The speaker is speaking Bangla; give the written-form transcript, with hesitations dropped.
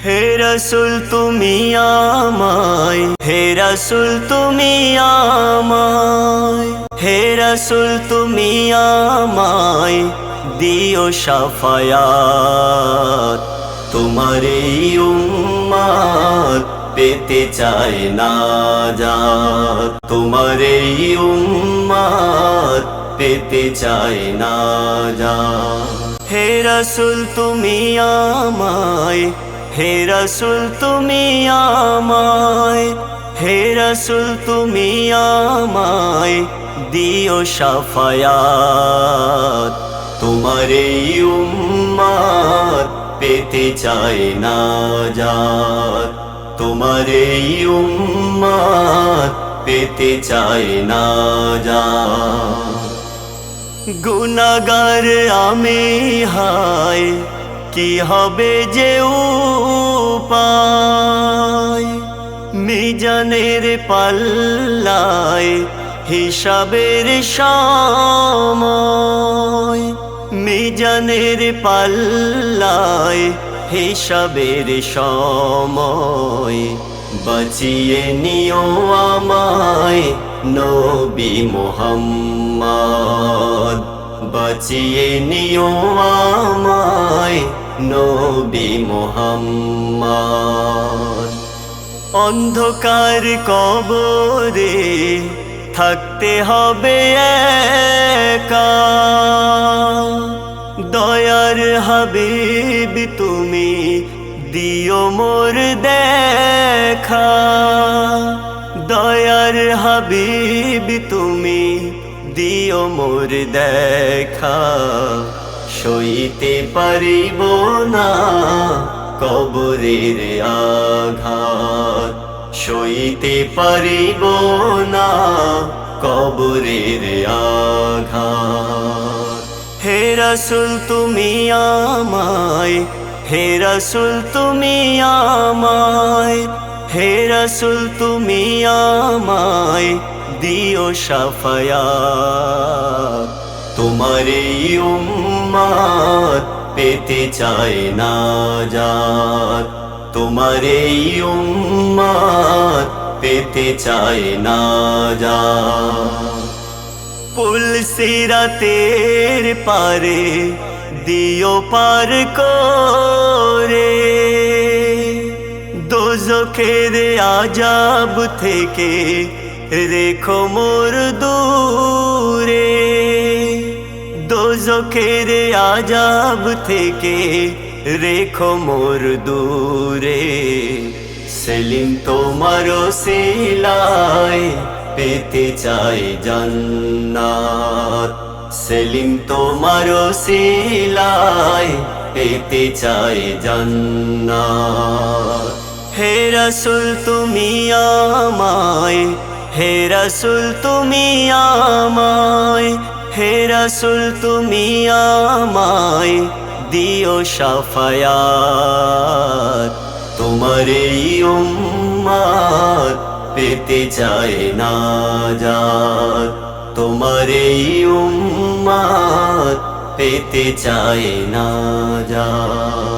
হে রাসূল তুমি আমায়, হে রাসূল তুমি আমায়, হে রাসূল তুমি আমায় দিও শাফায়াত। তোমার এই উম্মত পেতে চায় নাজাত, তোমার এই উম্মত পেতে চায় নাজাত। হে রাসূল তুমি আমায়, হে রাসূল তুমি আমায়, হে রাসূল তুমি আমায় দিও শাফায়াত। তোমার এই উম্মত পেতে চায় নাজাত, তোমার এই উম্মত পেতে চায় নাজাত। গুনাহগার আমি হায়, কি হবে যে উপায়, মিজানের পাল্লায় হিসাবের সময়, মিজানের পাল্লায় হিসাবের সময়। বাঁচিয়ে নিও আমায় নবী মুহাম্মদ, বাঁচিয়ে নিও আমায় নবী মুহাম্মদ। অন্ধকার কবরে থাকতে হবে একা, দয়ার হাবিব তুমি দিও মোর দেখা, দয়ার হাবিব তুমি দিও মোর দেখা। সইতে পারিব না কবরের আঘাত, সইতে পারিব না কবরের আঘাত। হে রাসূল তুমি আমায়, হে রাসূল তুমি আমায়, হে রাসূল তুমি আমায় দিও শাফায়াত। তোমার এই উম্মত পেতে চায় নাজাত, তোমার এই উম্মত পেতে চায় নাজাত। পুল সিরাতের পারে দিও পার করে, দোজখের আযাব থেকে রেখো মোর দূরে, দোজখের আযাব থেকে রেখো মোর দূরে। সেলিম তোমার ওসিলায় পেতে চাই জান্নাত, সেলিম তোমার ওসিলায় পেতে চাই জান্নাত। হে রাসূল তুমি আমায়, হে রাসূল তুমি আমায়, হে রাসূল তুমি আমায় দিও শাফায়াত। তোমার এই উম্মত পেতে চায় নাজাত, তোমার এই উম্মত পেতে চায় নাজাত।